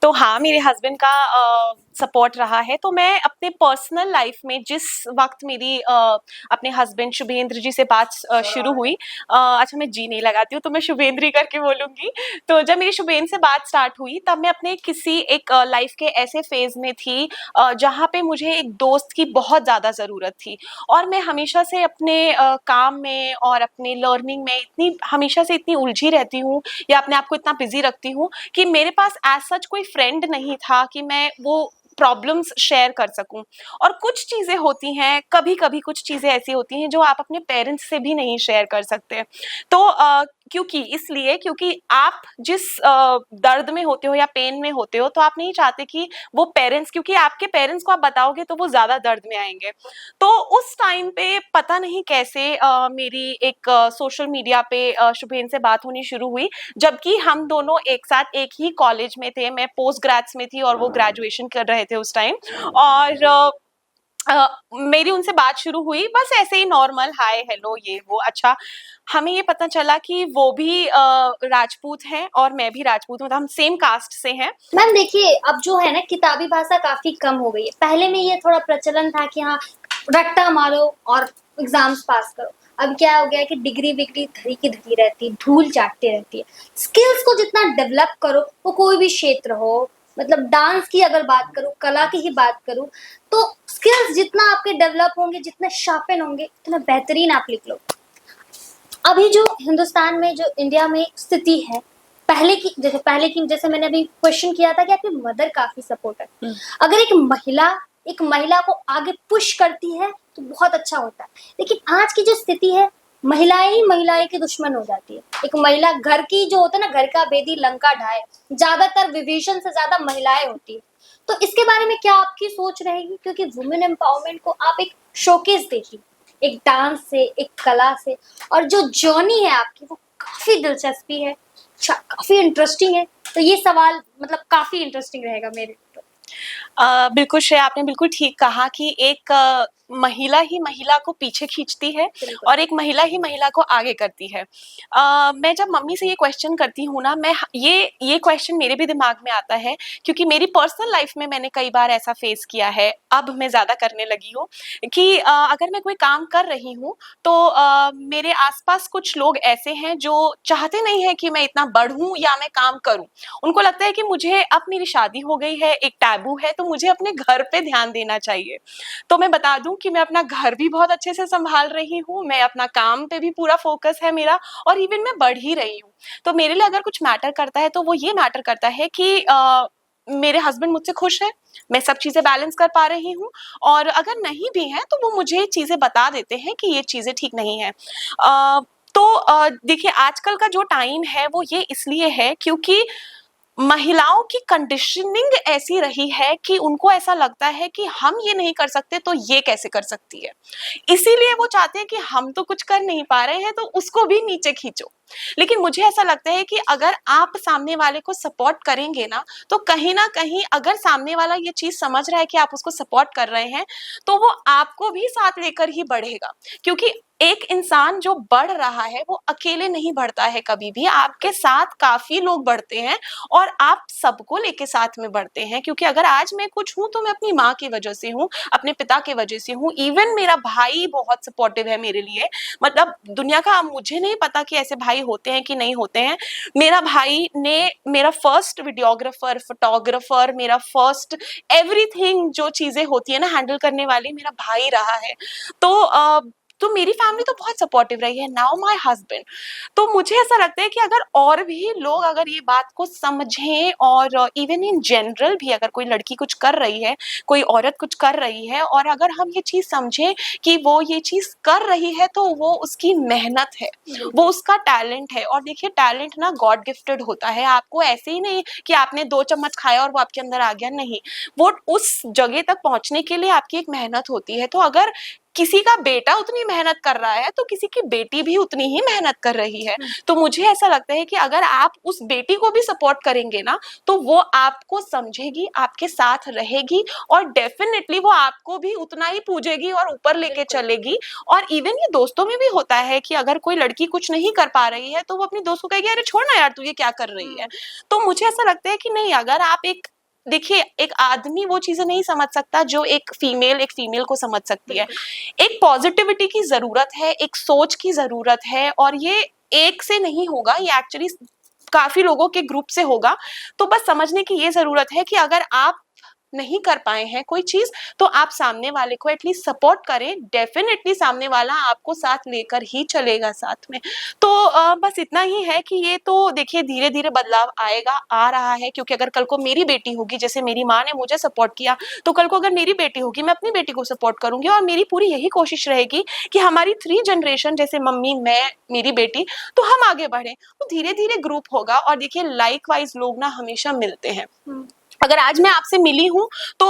तो हाँ, मेरे हस्बैंड का सपोर्ट रहा है। तो मैं अपने पर्सनल लाइफ में जिस वक्त मेरी अपने हस्बैंड शुभेंद्र जी से बात शुरू हुई, अच्छा मैं जी नहीं लगाती हूँ तो मैं शुभेंद्र ही करके बोलूंगी। तो जब मेरी शुभेंद्र से बात स्टार्ट हुई, तब मैं अपने किसी एक लाइफ के ऐसे फेज में थी जहाँ पे मुझे एक दोस्त की बहुत ज्यादा जरूरत थी। और मैं हमेशा से अपने काम में और अपने लर्निंग में इतनी हमेशा से इतनी उलझी रहती हूँ या अपने आप को इतना बिजी रखती हूँ कि मेरे पास एज सच कोई फ्रेंड नहीं था कि मैं वो प्रॉब्लम्स शेयर कर सकूं। और कुछ चीजें होती हैं, कभी कभी कुछ चीजें ऐसी होती हैं जो आप अपने पेरेंट्स से भी नहीं शेयर कर सकते। तो क्योंकि आप जिस दर्द में होते हो या पेन में होते हो, तो आप नहीं चाहते कि वो पेरेंट्स, क्योंकि आपके पेरेंट्स को आप बताओगे तो वो ज्यादा दर्द में आएंगे। तो उस टाइम पे पता नहीं कैसे मेरी एक सोशल मीडिया पे शुभेन से बात होनी शुरू हुई, जबकि हम दोनों एक साथ एक ही कॉलेज में थे। मैं पोस्ट ग्रेड्स में थी और वो ग्रेजुएशन कर रहे थे उस टाइम। और मेरी उनसे बात शुरू हुई, बस ऐसे ही नॉर्मल हाय हेलो ये वो। अच्छा, हमें ये पता चला कि वो भी राजपूत हैं और मैं भी राजपूत हूँ, तो हम सेम कास्ट से हैं। मैम देखिए अब जो है ना किताबी भाषा काफी कम हो गई है। पहले में ये थोड़ा प्रचलन था कि हाँ रट्टा मारो और एग्जाम्स पास करो। अब क्या हो गया है कि डिग्री विग्री धरी की धरी रहती है, धूल चाटती रहती है। स्किल्स को जितना डेवलप करो, वो कोई भी क्षेत्र हो, मतलब डांस की अगर बात करूं, कला की ही बात करूं, तो स्किल्स जितना आपके डेवलप होंगे, जितने शार्पन होंगे, उतना बेहतरीन आप लिख लो। अभी जो हिंदुस्तान में जो इंडिया में स्थिति है, पहले की जैसे मैंने अभी क्वेश्चन किया था कि आपकी मदर काफी सपोर्ट है। अगर एक महिला को आगे पुश करती है तो बहुत अच्छा होता है। लेकिन आज की जो स्थिति है महिलाएं ही महिलाएं की दुश्मन हो जाती है। एक महिला घर की जो होता है ना, घर का भेदी लंका ढाए, ज्यादातर विभीषण से ज्यादा महिलाएं होती है। तो इसके बारे में क्या आपकी सोच रहेगी, क्योंकि वुमेन एम्पावरमेंट को आप एक शोकेस देती, एक डांस से, एक कला से, और जो जर्नी है आपकी वो काफी दिलचस्पी है, काफी इंटरेस्टिंग है। तो ये सवाल मतलब काफी इंटरेस्टिंग रहेगा मेरे ऊपर। बिल्कुल श्रेया, आपने बिल्कुल ठीक कहा कि एक महिला ही महिला को पीछे खींचती है बिल्कुल। और एक महिला ही महिला को आगे करती है। मैं जब मम्मी से ये क्वेश्चन करती हूँ ना, मैं ये क्वेश्चन मेरे भी दिमाग में आता है, क्योंकि मेरी पर्सनल लाइफ में मैंने कई बार ऐसा फेस किया है। अब मैं ज़्यादा करने लगी हूँ कि अगर मैं कोई काम कर रही हूँ तो मेरे आसपास कुछ लोग ऐसे हैं जो चाहते नहीं है कि मैं इतना बढ़ूँ या मैं काम करूँ। उनको लगता है कि मुझे अब मेरी शादी हो गई है, एक टैबू है, तो मुझे अपने घर पे ध्यान देना चाहिए। तो मैं बता दूं कि मैं अपना घर भी बहुत अच्छे से संभाल रही हूँ, मैं अपना काम पे भी पूरा फोकस है मेरा, और इवन मैं बढ़ ही रही हूँ। तो मेरे लिए अगर कुछ मैटर करता है तो वो ये मैटर करता है कि मेरे हस्बैंड मुझसे खुश है, मैं सब चीजें बैलेंस कर पा रही हूँ, और अगर नहीं भी है तो वो मुझे चीजें बता देते हैं कि ये चीजें ठीक नहीं है। तो देखिए, आजकल का जो टाइम है वो ये इसलिए है क्योंकि महिलाओं की कंडीशनिंग ऐसी रही है कि उनको ऐसा लगता है कि हम ये नहीं कर सकते तो ये कैसे कर सकती है। इसीलिए वो चाहते हैं कि हम तो कुछ कर नहीं पा रहे हैं तो उसको भी नीचे खींचो। लेकिन मुझे ऐसा लगता है कि अगर आप सामने वाले को सपोर्ट करेंगे ना, तो कहीं ना कहीं अगर सामने वाला ये चीज समझ रहा है कि आप उसको सपोर्ट कर रहे हैं, तो वो आपको भी साथ लेकर ही बढ़ेगा। क्योंकि एक इंसान जो बढ़ रहा है वो अकेले नहीं बढ़ता है, कभी भी आपके साथ काफी लोग बढ़ते हैं और आप सबको लेके साथ में बढ़ते हैं। क्योंकि अगर आज मैं कुछ हूं तो मैं अपनी माँ की वजह से हूँ, अपने पिता की वजह से हूँ। इवन मेरा भाई बहुत सपोर्टिव है मेरे लिए। मतलब दुनिया का मुझे नहीं पता कि ऐसे भाई होते हैं कि नहीं होते हैं। मेरा भाई ने मेरा फर्स्ट वीडियोग्राफर, फोटोग्राफर, मेरा फर्स्ट एवरीथिंग जो चीजें होती है ना हैंडल करने वाली, मेरा भाई रहा है। तो मेरी फैमिली तो बहुत सपोर्टिव रही है। Now my husband. तो मुझे ऐसा लगता है कि अगर और भी लोग अगर ये बात को समझें, और इवन इन जनरल भी अगर कोई लड़की कुछ कर रही है, कोई औरत कुछ कर रही है, और अगर हम ये चीज समझें कि वो ये चीज कर रही है तो वो उसकी मेहनत है, वो उसका टैलेंट है। और देखिए, टैलेंट ना गॉड गिफ्टेड होता है। आपको ऐसे ही नहीं कि आपने 2 चम्मच खाया और वो आपके अंदर आ गया, नहीं। वो उस जगह तक पहुंचने के लिए आपकी एक मेहनत होती है। तो अगर किसी का बेटा उतनी मेहनत कर रहा है तो किसी की बेटी भी उतनी ही मेहनत कर रही है। तो मुझे ऐसा लगता है कि अगर आप उस बेटी को भी सपोर्ट करेंगे ना, तो वो आपको समझेगी, आपके साथ रहेगी, और डेफिनेटली वो आपको भी उतना ही पूजेगी और ऊपर लेके चलेगी। और इवन ये दोस्तों में भी होता है कि अगर कोई लड़की कुछ नहीं कर पा रही है तो वो अपनी दोस्त को कहेगी, अरे छोड़ ना यार, तू ये क्या कर रही है। तो मुझे ऐसा लगता है कि नहीं, अगर आप देखिए, एक आदमी वो चीजें नहीं समझ सकता जो एक फीमेल को समझ सकती है। एक पॉजिटिविटी की जरूरत है, एक सोच की जरूरत है, और ये एक से नहीं होगा, ये एक्चुअली काफी लोगों के ग्रुप से होगा। तो बस समझने की ये जरूरत है कि अगर आप नहीं कर पाए हैं कोई चीज, तो आप सामने वाले को एटलीस्ट सपोर्ट करें। डेफिनेटली सामने वाला आपको साथ लेकर ही चलेगा साथ में। तो बस इतना ही है कि ये तो देखिए धीरे धीरे बदलाव आएगा, आ रहा है। क्योंकि अगर कल को मेरी बेटी होगी, जैसे मेरी माँ ने मुझे सपोर्ट किया, तो कल को अगर मेरी बेटी होगी, मैं अपनी बेटी को सपोर्ट करूंगी। और मेरी पूरी यही कोशिश रहेगी कि हमारी 3 जनरेशन, जैसे मम्मी, मैं, मेरी बेटी, तो हम आगे बढ़े। तो धीरे धीरे ग्रुप होगा। और देखिए, लाइक वाइज लोग ना हमेशा मिलते हैं। अगर आज मैं आपसे मिली हूँ तो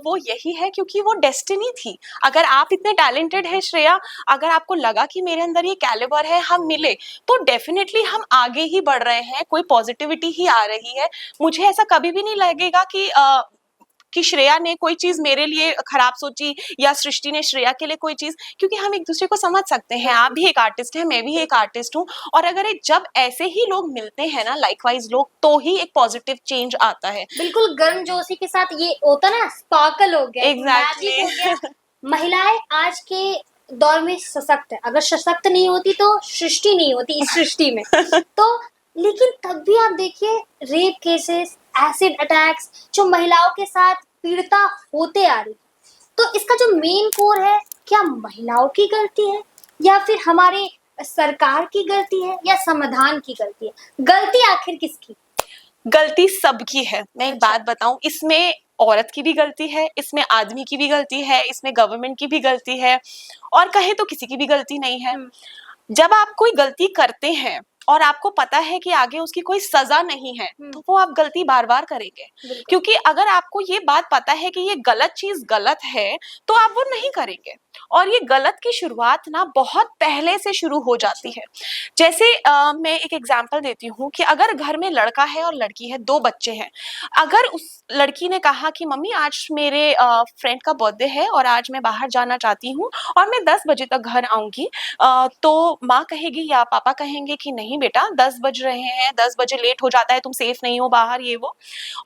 वो यही है क्योंकि वो डेस्टिनी थी। अगर आप इतने टैलेंटेड हैं श्रेया, अगर आपको लगा कि मेरे अंदर ये कैलिबर है, हम मिले, तो डेफिनेटली हम आगे ही बढ़ रहे हैं, कोई पॉजिटिविटी ही आ रही है। मुझे ऐसा कभी भी नहीं लगेगा कि श्रेया ने कोई चीज मेरे लिए खराब सोची या सृष्टि ने श्रेया के लिए कोई चीज, क्योंकि हम एक दूसरे को समझ सकते हैं। आप भी एक आर्टिस्ट हैं, मैं भी एक आर्टिस्ट हूँ। और अगर जब ऐसे ही लोग मिलते हैं ना, लाइकवाइज लोग, तो ही एक पॉजिटिव चेंज आता है। बिल्कुल, गर्मजोशी के साथ ये होता ना, स्पार्कल हो गया, Exactly. मैजिक हो गया। महिलाएं आज के दौर में सशक्त है। अगर सशक्त नहीं होती तो सृष्टि नहीं होती इस सृष्टि में। तो लेकिन तब भी आप देखिए, रेप केसेस, एसिड अटैक्स जो महिलाओं के साथ पीड़िता होते आ रही, तो इसका जो मेन कोर है, क्या महिलाओं की गलती है या फिर हमारे सरकार की गलती है या समाधान की गलती है? गलती आखिर किसकी? गलती सबकी है। मैं एक बात बताऊं, इसमें औरत की भी गलती है, इसमें आदमी की भी गलती है, इसमें गवर्नमेंट की भी गलती है, और कहे तो किसी की भी गलती नहीं है। जब आप कोई गलती करते हैं और आपको पता है कि आगे उसकी कोई सजा नहीं है, तो वो आप गलती बार बार करेंगे, बिल्कुल क्योंकि अगर आपको ये बात पता है कि ये गलत चीज गलत है, तो आप वो नहीं करेंगे। और ये गलत की शुरुआत ना बहुत पहले से शुरू हो जाती है। जैसे मैं एक एग्जांपल देती हूँ कि अगर घर में लड़का है और लड़की है, दो बच्चे हैं। अगर उस लड़की ने कहा कि मम्मी आज मेरे फ्रेंड का बर्थडे है और आज मैं बाहर जाना चाहती हूँ और मैं 10 बजे तक घर आऊंगी, तो माँ कहेगी या पापा कहेंगे कि नहीं बेटा 10 बज रहे हैं, 10 बजे लेट हो जाता है, तुम सेफ नहीं हो बाहर, ये वो।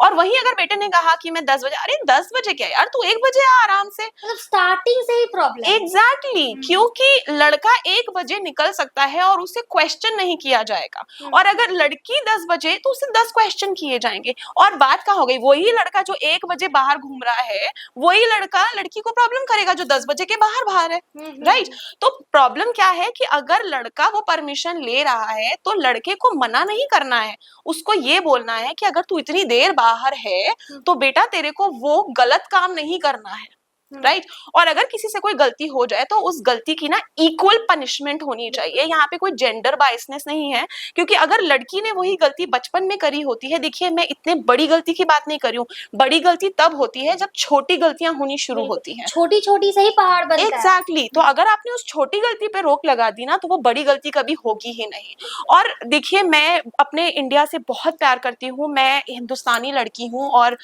और वहीं अगर बेटे ने कहा कि मैं 10 बजे, अरे 10 बजे क्या यार, तू 1 बजे आ आराम से। मतलब स्टार्टिंग से ही प्रॉब्लम है। एग्जैक्टली, क्योंकि लड़का 1 बजे निकल सकता है और उसे क्वेश्चन नहीं किया जाएगा, और अगर लड़की 10 बजे तो उसे 10 क्वेश्चन किए जाएंगे। और बात कहाँ हो गई, वही लड़का जो 1 बजे बाहर घूम रहा है, वही लड़का लड़की को प्रॉब्लम करेगा जो 10 बजे के बाहर बाहर है, राइट। तो प्रॉब्लम क्या है कि अगर लड़का वो परमिशन ले रहा है तो लड़के को मना नहीं करना है, उसको ये बोलना है कि अगर तू इतनी देर बाहर है तो बेटा तेरे को वो गलत काम नहीं करना है, राइट। और अगर किसी से कोई गलती हो जाए तो उस गलती की ना इक्वल पनिशमेंट होनी चाहिए। यहाँ पे कोई जेंडर बायसनेस नहीं है, क्योंकि अगर लड़की ने वही गलती बचपन में करी होती है, देखिए मैं इतने बड़ी गलती की बात नहीं कर रही हूँ, बड़ी गलती तब होती है जब छोटी गलतियां होनी शुरू होती हैं। छोटी छोटी से ही पहाड़ बनता है। एग्जैक्टली, तो अगर आपने उस छोटी गलती पे रोक लगा दी ना, तो वो बड़ी गलती कभी होगी ही नहीं। और देखिए मैं अपने इंडिया से बहुत प्यार करती हूँ, मैं हिंदुस्तानी लड़की हूँ, और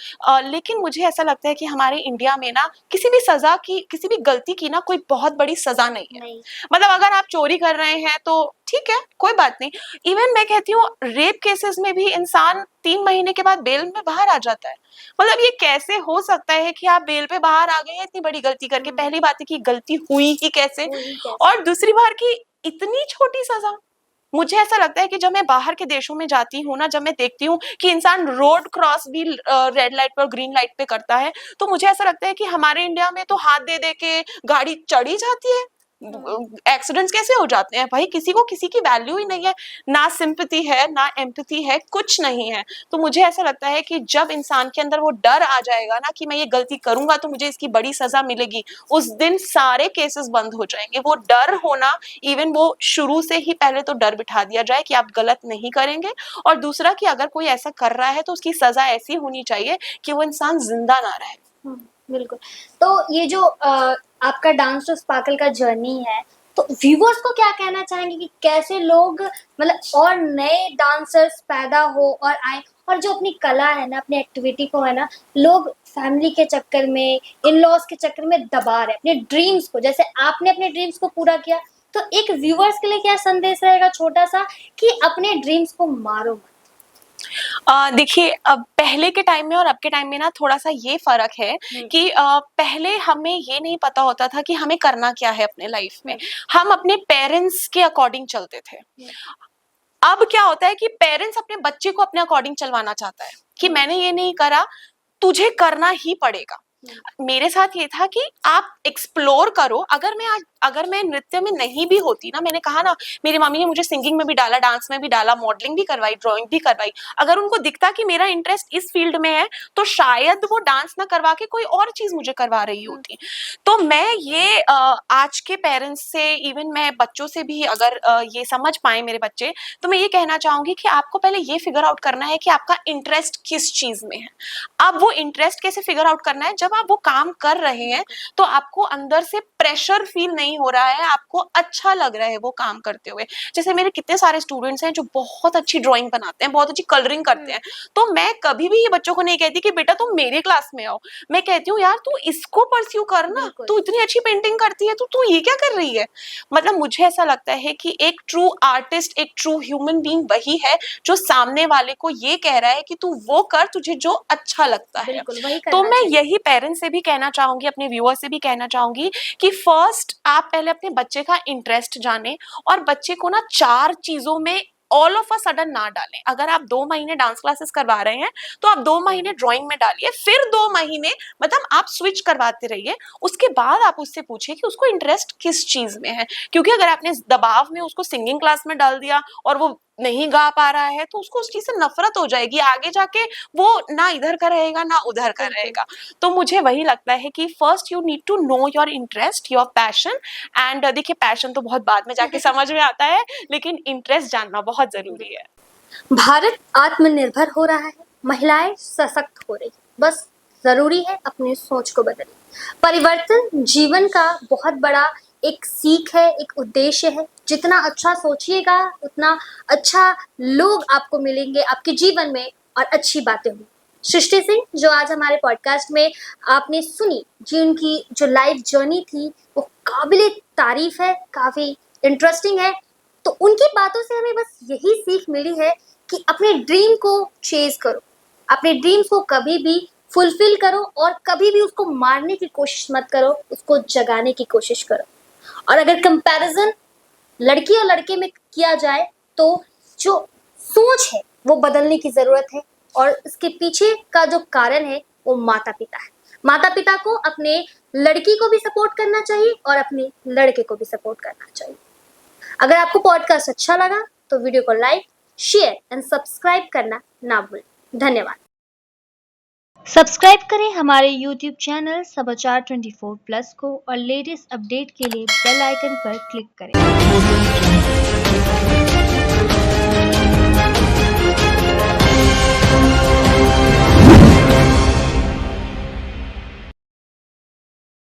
लेकिन मुझे ऐसा लगता है कि हमारे इंडिया में ना किसी भी सजा की, किसी भी गलती की ना कोई बहुत बड़ी सजा नहीं है। मतलब अगर आप चोरी कर रहे हैं तो ठीक है, कोई बात नहीं। इवन मैं कहती हूँ रेप केसेस में भी इंसान 3 महीने के बाद बेल में बाहर आ जाता है। मतलब ये कैसे हो सकता है कि आप बेल पे बाहर आ गए हैं इतनी बड़ी गलती करके? पहली बात है कि गलती हुई ही कैसे, और दूसरी बात की इतनी छोटी सजा। मुझे ऐसा लगता है कि जब मैं बाहर के देशों में जाती हूँ ना, जब मैं देखती हूँ कि इंसान रोड क्रॉस भी रेड लाइट पे और ग्रीन लाइट पे करता है, तो मुझे ऐसा लगता है कि हमारे इंडिया में तो हाथ दे दे के गाड़ी चढ़ी जाती है। एक्सीडेंट्स कैसे हो जाते हैं भाई, किसी को किसी की वैल्यू ही नहीं है, ना सिंपैथी है ना एम्पैथी है, कुछ नहीं है। तो मुझे ऐसा लगता है कि जब इंसान के अंदर वो डर आ जाएगा ना कि मैं ये गलती करूंगा तो मुझे इसकी बड़ी सजा मिलेगी, उस दिन सारे केसेस बंद हो जाएंगे। वो डर होना, इवन वो शुरू से ही पहले तो डर बिठा दिया जाए कि आप गलत नहीं करेंगे, और दूसरा कि अगर कोई ऐसा कर रहा है तो उसकी सजा ऐसी होनी चाहिए कि वो इंसान जिंदा ना रहे। बिल्कुल। तो ये जो आपका डांस टू स्पार्कल का जर्नी है, तो व्यूवर्स को क्या कहना चाहेंगे कि कैसे लोग मतलब और नए डांसर्स पैदा हो और आए, और जो अपनी कला है ना, अपनी एक्टिविटी को है ना, लोग फैमिली के चक्कर में, इन लॉज के चक्कर में दबा रहे अपने ड्रीम्स को, जैसे आपने अपने ड्रीम्स को पूरा किया, तो एक व्यूवर्स के लिए क्या संदेश रहेगा छोटा सा कि अपने ड्रीम्स को मारो मत? देखिए अब पहले के टाइम में और अब के टाइम में ना थोड़ा सा ये फर्क है कि पहले हमें ये नहीं पता होता था कि हमें करना क्या है अपने लाइफ में, हम अपने पेरेंट्स के अकॉर्डिंग चलते थे। अब क्या होता है कि पेरेंट्स अपने बच्चे को अपने अकॉर्डिंग चलवाना चाहता है कि मैंने ये नहीं करा, तुझे करना ही पड़ेगा। मेरे साथ ये था कि आप एक्सप्लोर करो। अगर मैं नृत्य में नहीं भी होती ना, मैंने कहा ना मेरी मम्मी ने मुझे सिंगिंग में भी डाला, डांस में भी डाला, मॉडलिंग भी करवाई, ड्राइंग भी करवाई। अगर उनको दिखता कि मेरा इंटरेस्ट इस फील्ड में है तो शायद वो डांस ना करवा के कोई और चीज मुझे करवा रही होती। तो मैं ये आज के पेरेंट्स से, इवन मैं बच्चों से भी अगर ये समझ पाए मेरे बच्चे, तो मैं ये कहना चाहूंगी कि आपको पहले ये फिगर आउट करना है कि आपका इंटरेस्ट किस चीज में है। अब वो इंटरेस्ट कैसे फिगर आउट करना है, जब आप वो काम कर रहे हैं तो आपको अंदर से प्रेशर फील नहीं हो रहा है, आपको अच्छा लग रहा है वो काम करते हुए। जैसे मेरे कितने सारे स्टूडेंट्स हैं जो बहुत अच्छी ड्राइंग बनाते हैं, बहुत अच्छी कलरिंग करते हैं, तो मैं कभी भी ये बच्चों को नहीं कहती कि बेटा तुम मेरे क्लास में आओ। मैं कहती हूँ यार तू इसको परस्यू कर ना, तू इतनी अच्छी पेंटिंग करती है, तू ये क्या कर रही है। मतलब मुझे ऐसा लगता है कि एक ट्रू आर्टिस्ट, एक ट्रू ह्यूमन बीइंग वही है जो सामने वाले को ये कह रहा है कि तू वो कर तुझे जो अच्छा लगता है। तो मैं यही पेरेंट्स से भी कहना चाहूंगी, अपने व्यूअर्स से भी कहना चाहूंगी कि फर्स्ट आप पहले अपने बच्चे का इंटरेस्ट जाने, और बच्चे को ना 4 चीजों में ऑल ऑफ अ सडन ना डालें। अगर आप 2 महीने डांस क्लासेस करवा रहे हैं तो आप 2 महीने ड्राइंग में डालिए, फिर 2 महीने मतलब आप स्विच करवाते रहिए। उसके बाद आप उससे पूछिए कि उसको इंटरेस्ट किस चीज में है, क्योंकि अगर आपने दबाव में उसको सिंगिंग क्लास में डाल दिया और वो नहीं गा पा रहा है तो उसको उस चीज से नफरत हो जाएगी, आगे जाके वो ना इधर का रहेगा ना उधर का बिल्कुल। रहेगा। तो मुझे वही लगता है कि first you need to know your interest, your passion. And देखिए पैशन तो बहुत बाद में जाके समझ में आता है, लेकिन इंटरेस्ट जानना बहुत जरूरी है। भारत आत्मनिर्भर हो रहा है, महिलाएं सशक्त हो रही, बस जरूरी है अपनी सोच को बदलना। परिवर्तन जीवन का बहुत बड़ा एक सीख है, एक उद्देश्य है। जितना अच्छा सोचिएगा उतना अच्छा लोग आपको मिलेंगे आपके जीवन में और अच्छी बातें होंगी। सृष्टि सिंह जो आज हमारे पॉडकास्ट में आपने सुनी, जी उनकी जो लाइफ जर्नी थी वो काबिले तारीफ है, काफी इंटरेस्टिंग है। तो उनकी बातों से हमें बस यही सीख मिली है कि अपने ड्रीम को चेज करो, अपने ड्रीम्स को कभी भी फुलफिल करो और कभी भी उसको मारने की कोशिश मत करो, उसको जगाने की कोशिश करो। और अगर कंपैरिजन लड़की और लड़के में किया जाए तो जो सोच है वो बदलने की जरूरत है, और इसके पीछे का जो कारण है वो माता पिता है। माता पिता को अपने लड़की को भी सपोर्ट करना चाहिए और अपने लड़के को भी सपोर्ट करना चाहिए। अगर आपको पॉडकास्ट अच्छा लगा तो वीडियो को लाइक, शेयर एंड सब्सक्राइब करना ना भूलें। धन्यवाद। सब्सक्राइब करें हमारे YouTube चैनल समाचार 24+ को और लेटेस्ट अपडेट के लिए बेल आइकन पर क्लिक करें।